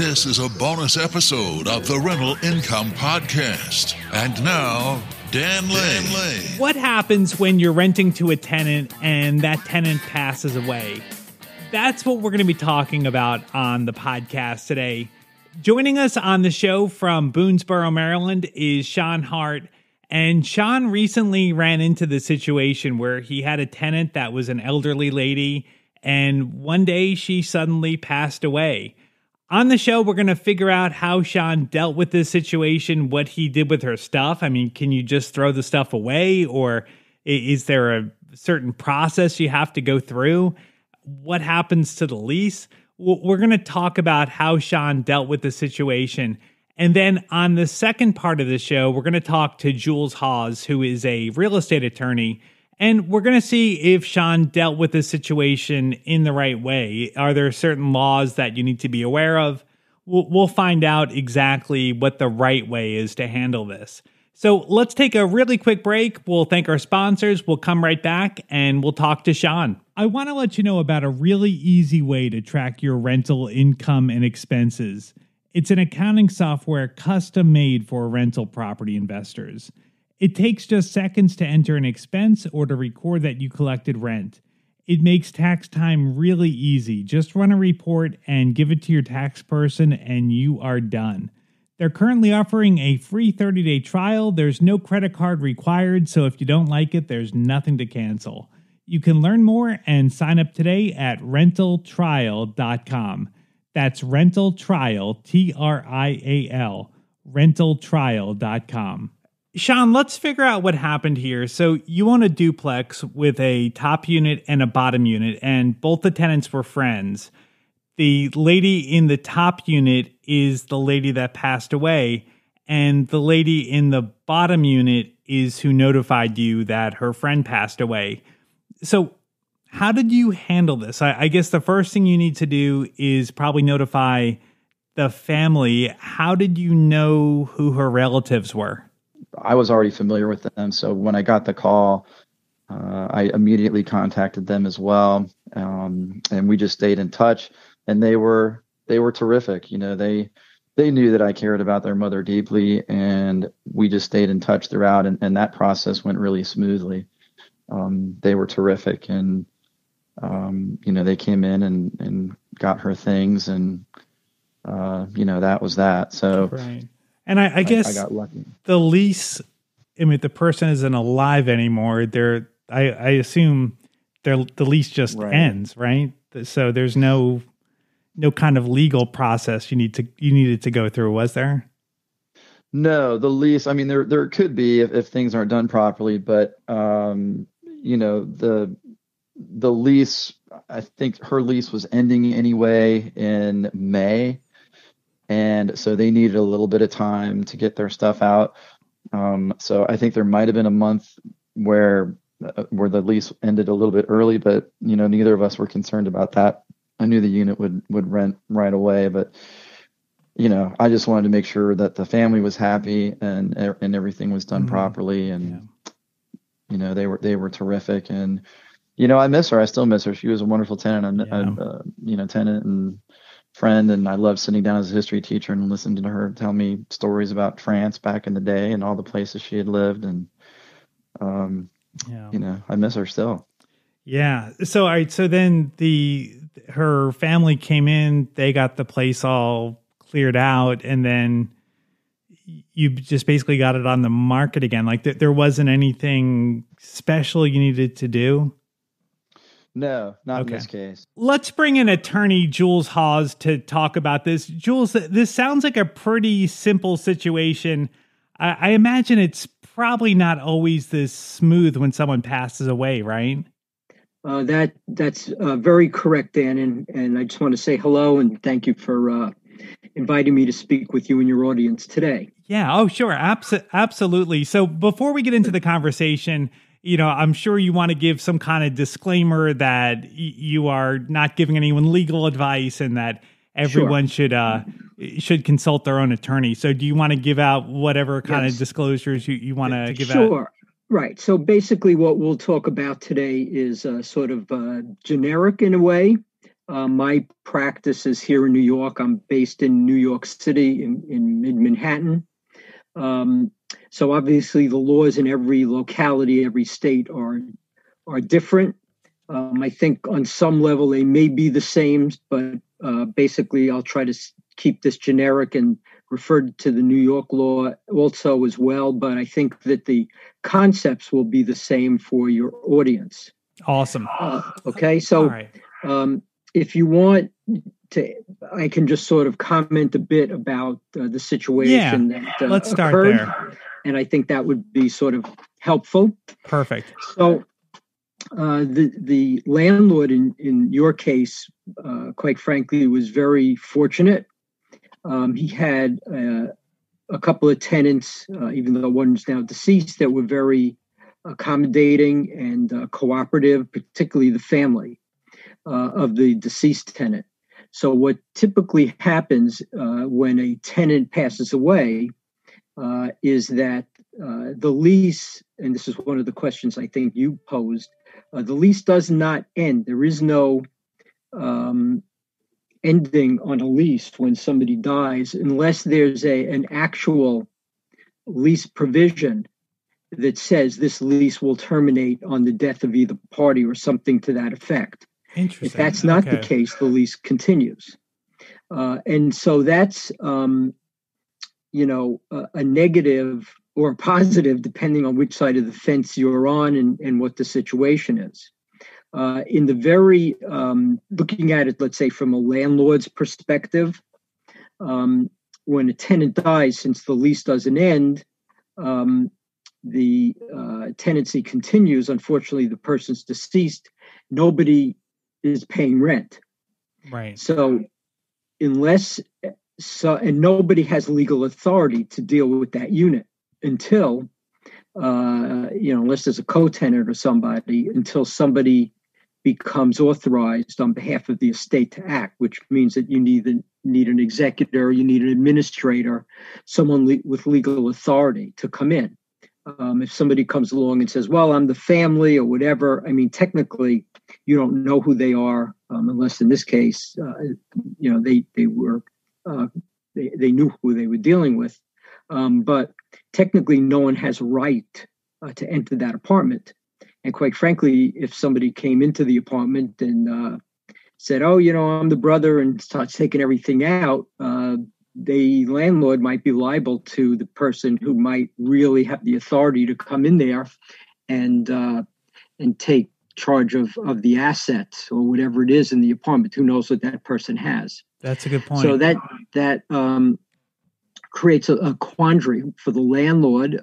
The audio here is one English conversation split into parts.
This is a bonus episode of the Rental Income Podcast. And now, Dan Lane. What happens when you're renting to a tenant and that tenant passes away? That's what we're going to be talking about on the podcast today. Joining us on the show from Boonesboro, Maryland is Sean Hart. And Sean recently ran into the situation where he had a tenant that was an elderly lady, and one day she suddenly passed away. On the show, we're going to figure out how Sean dealt with this situation, what he did with her stuff. I mean, can you just throw the stuff away, or is there a certain process you have to go through? What happens to the lease? We're going to talk about how Sean dealt with the situation. And then on the second part of the show, we're going to talk to Jules Haas, who is a real estate attorney. And we're going to see if Sean dealt with this situation in the right way. Are there certain laws that you need to be aware of? We'll find out exactly what the right way is to handle this. So let's take a really quick break. We'll thank our sponsors. We'll come right back and we'll talk to Sean. I want to let you know about a really easy way to track your rental income and expenses. It's an accounting software custom made for rental property investors. It takes just seconds to enter an expense or to record that you collected rent. It makes tax time really easy. Just run a report and give it to your tax person and you are done. They're currently offering a free 30-day trial. There's no credit card required, so if you don't like it, there's nothing to cancel. You can learn more and sign up today at rentaltrial.com. That's rentaltrial, T-R-I-A-L, rentaltrial.com. Sean, let's figure out what happened here. So you own a duplex with a top unit and a bottom unit, and both the tenants were friends. The lady in the top unit is the lady that passed away, and the lady in the bottom unit is who notified you that her friend passed away. So how did you handle this? I guess the first thing you need to do is probably notify the family. How did you know who her relatives were? I was already familiar with them. So when I got the call, I immediately contacted them as well. And we just stayed in touch, and they were terrific. You know, they knew that I cared about their mother deeply, and we just stayed in touch throughout. And that process went really smoothly. They were terrific. And, they came in and got her things, and, that was that. So, right. And I guess I got lucky. The lease, I mean, if the person isn't alive anymore, I assume the lease just ends, right? So there's no kind of legal process you needed to go through, was there? No, the lease, I mean, there could be if things aren't done properly, but the lease, I think her lease was ending anyway in May. And so they needed a little bit of time to get their stuff out. So I think there might have been a month where the lease ended a little bit early, but neither of us were concerned about that. I knew the unit would rent right away, but I just wanted to make sure that the family was happy and everything was done properly. And they were terrific. And I miss her. I still miss her. She was a wonderful tenant. Tenant and friend, and I loved sitting down as a history teacher and listening to her tell me stories about France back in the day and all the places she had lived. And I miss her still. Yeah. So all right. So then her family came in. They got the place all cleared out, and then you just basically got it on the market again. Like there wasn't anything special you needed to do. No, not in this case. Let's bring in Attorney Jules Haas to talk about this. Jules, this sounds like a pretty simple situation. I imagine it's probably not always this smooth when someone passes away, right? That's very correct, Dan. And I just want to say hello and thank you for inviting me to speak with you and your audience today. Yeah. Oh, sure. Absolutely. So before we get into the conversation, I'm sure you want to give some kind of disclaimer that you are not giving anyone legal advice and that everyone should consult their own attorney. So do you want to give out whatever kind of disclosures you want to give out? Sure. Right. So basically what we'll talk about today is sort of generic in a way. My practice is here in New York. I'm based in New York City in mid-Manhattan. So obviously the laws in every locality, every state are different. I think on some level they may be the same, but basically I'll try to keep this generic and refer to the New York law also as well. But I think that the concepts will be the same for your audience. Awesome. Okay, so All right. If you want to, I can just sort of comment a bit about the situation that let's start occurred, there. and I think that would be sort of helpful. Perfect. So the landlord in your case, quite frankly, was very fortunate. He had a couple of tenants, even though one's now deceased, that were very accommodating and cooperative, particularly the family of the deceased tenant. So what typically happens when a tenant passes away is that the lease, and this is one of the questions I think you posed, the lease does not end. There is no ending on a lease when somebody dies unless there's an actual lease provision that says this lease will terminate on the death of either party or something to that effect. Interesting. If that's not the case, the lease continues. And so that's, a negative or a positive, depending on which side of the fence you're on and what the situation is. In the very, looking at it, let's say from a landlord's perspective, when a tenant dies, since the lease doesn't end, the tenancy continues. Unfortunately, the person's deceased. Nobody is paying rent. Right. So and nobody has legal authority to deal with that unit until, unless there's a co-tenant or somebody, until somebody becomes authorized on behalf of the estate to act, which means that you need an executor, you need an administrator, someone with legal authority to come in. If somebody comes along and says, well, I'm the family or whatever, I mean, technically, you don't know who they are, unless in this case, they knew who they were dealing with. But technically, no one has a right to enter that apartment. And quite frankly, if somebody came into the apartment and said, oh, I'm the brother, and starts taking everything out, the landlord might be liable to the person who might really have the authority to come in there and take charge of the assets or whatever it is in the apartment. Who knows what that person has? That's a good point. So that creates a quandary for the landlord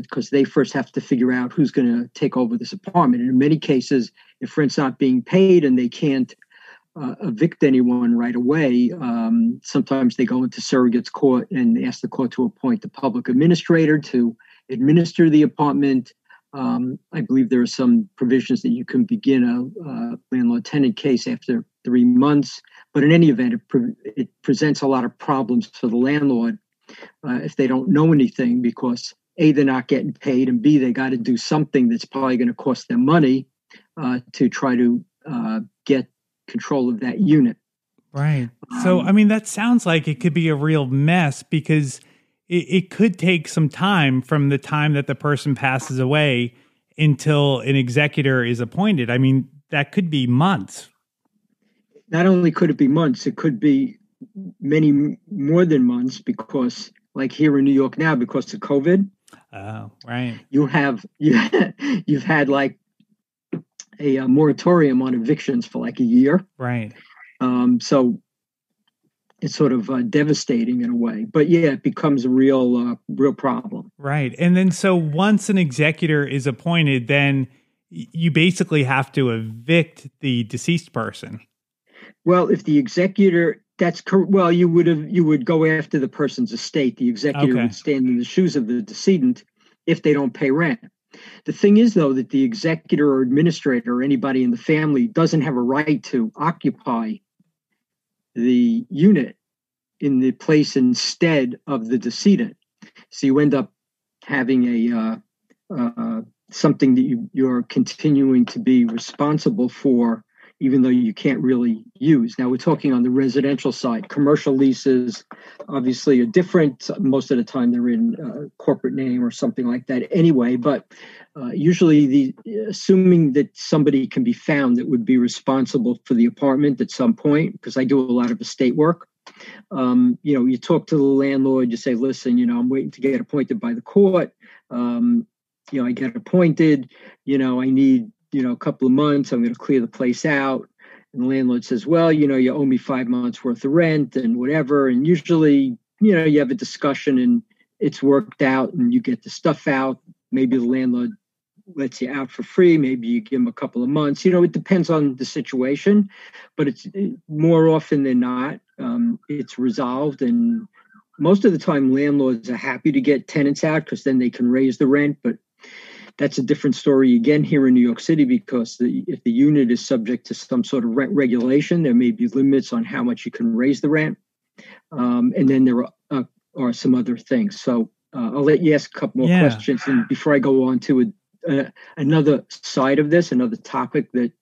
because they first have to figure out who's going to take over this apartment. And in many cases, if rent's not being paid and they can't evict anyone right away, sometimes they go into surrogate's court and ask the court to appoint the public administrator to administer the apartment. I believe there are some provisions that you can begin a landlord-tenant case after 3 months. But in any event, it presents a lot of problems for the landlord if they don't know anything, because A, they're not getting paid, and B, they got to do something that's probably going to cost them money to try to get control of that unit. Right. So, I mean, that sounds like it could be a real mess, because it could take some time from the time that the person passes away until an executor is appointed. I mean, that could be months. Not only could it be months, it could be many more than months, because like here in New York now, because of COVID. Oh, right. You've had like a moratorium on evictions for like a year. Right. So it's sort of devastating in a way, but yeah, it becomes a real problem. Right. And then so once an executor is appointed, then you basically have to evict the deceased person. Well, if the executor, you would go after the person's estate. The executor would stand in the shoes of the decedent if they don't pay rent. The thing is, though, that the executor or administrator or anybody in the family doesn't have a right to occupy the unit in the place instead of the decedent. So you end up having something that you're continuing to be responsible for even though you can't really use. Now we're talking on the residential side. Commercial leases obviously are different. Most of the time they're in corporate name or something like that anyway, but usually assuming that somebody can be found that would be responsible for the apartment at some point, because I do a lot of estate work. You talk to the landlord, you say, listen, I'm waiting to get appointed by the court. I get appointed, I need, a couple of months, I'm going to clear the place out. And the landlord says, well, you owe me 5 months worth of rent and whatever. And usually, you have a discussion and it's worked out and you get the stuff out. Maybe the landlord lets you out for free. Maybe you give them a couple of months. It depends on the situation, but it's more often than not, it's resolved. And most of the time, landlords are happy to get tenants out because then they can raise the rent. But that's a different story again here in New York City, because if the unit is subject to some sort of rent regulation, there may be limits on how much you can raise the rent. And then there are some other things. So I'll let you ask a couple more questions. And before I go on to another side of this, another topic that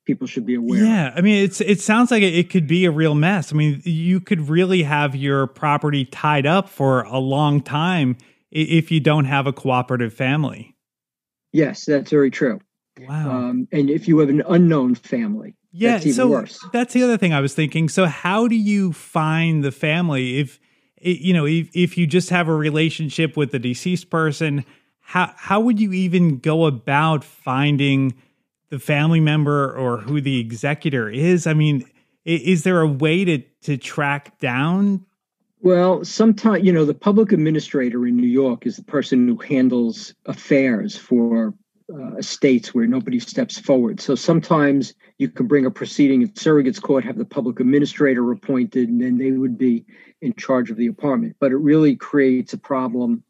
people should be aware of. Yeah, I mean, it sounds like it could be a real mess. I mean, you could really have your property tied up for a long time if you don't have a cooperative family. Yes, that's very true. Wow. And if you have an unknown family, that's even worse. That's the other thing I was thinking. So how do you find the family if you just have a relationship with the deceased person? How would you even go about finding the family member or who the executor is? I mean, is there a way to track down? Well, sometimes, the public administrator in New York is the person who handles affairs for estates where nobody steps forward. So sometimes you can bring a proceeding in surrogate's court, have the public administrator appointed, and then they would be in charge of the apartment. But it really creates a problem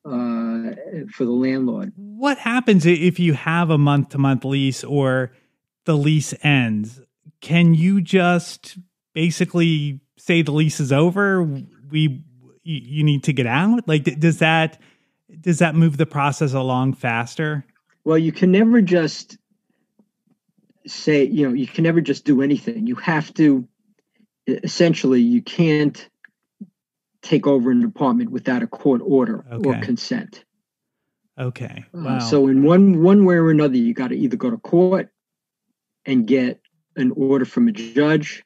for the landlord. What happens if you have a month-to-month lease or the lease ends? Can you just basically say the lease is over? You need to get out? Like, does that move the process along faster? Well, you can never just say, you can never just do anything. You have to, essentially, you can't take over an apartment without a court order or consent. Okay. Wow. So in one way or another, you got to either go to court and get an order from a judge,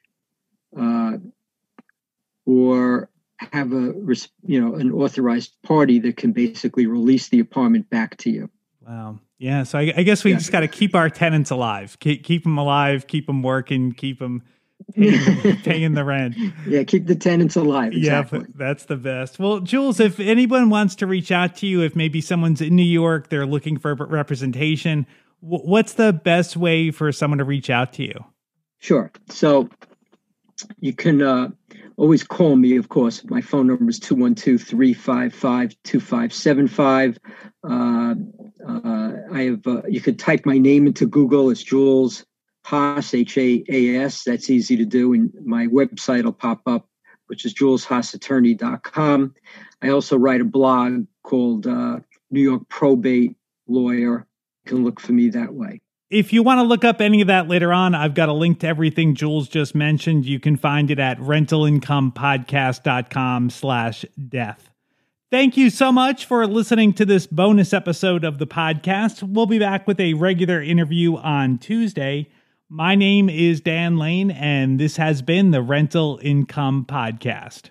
or have an authorized party that can basically release the apartment back to you. Wow. Yeah. So I guess we just got to keep our tenants alive, keep them alive, keep them working, keep them paying the rent. Yeah. Keep the tenants alive. Exactly. Yeah. That's the best. Well, Jules, if anyone wants to reach out to you, if maybe someone's in New York, they're looking for representation, what's the best way for someone to reach out to you? Sure. So you can always call me, of course. My phone number is 212-355-2575. You could type my name into Google. It's Jules Haas, Haas. That's easy to do. And my website will pop up, which is juleshaasattorney.com. I also write a blog called New York Probate Lawyer. You can look for me that way. If you want to look up any of that later on, I've got a link to everything Jules just mentioned. You can find it at rentalincomepodcast.com/death. Thank you so much for listening to this bonus episode of the podcast. We'll be back with a regular interview on Tuesday. My name is Dan Lane, and this has been the Rental Income Podcast.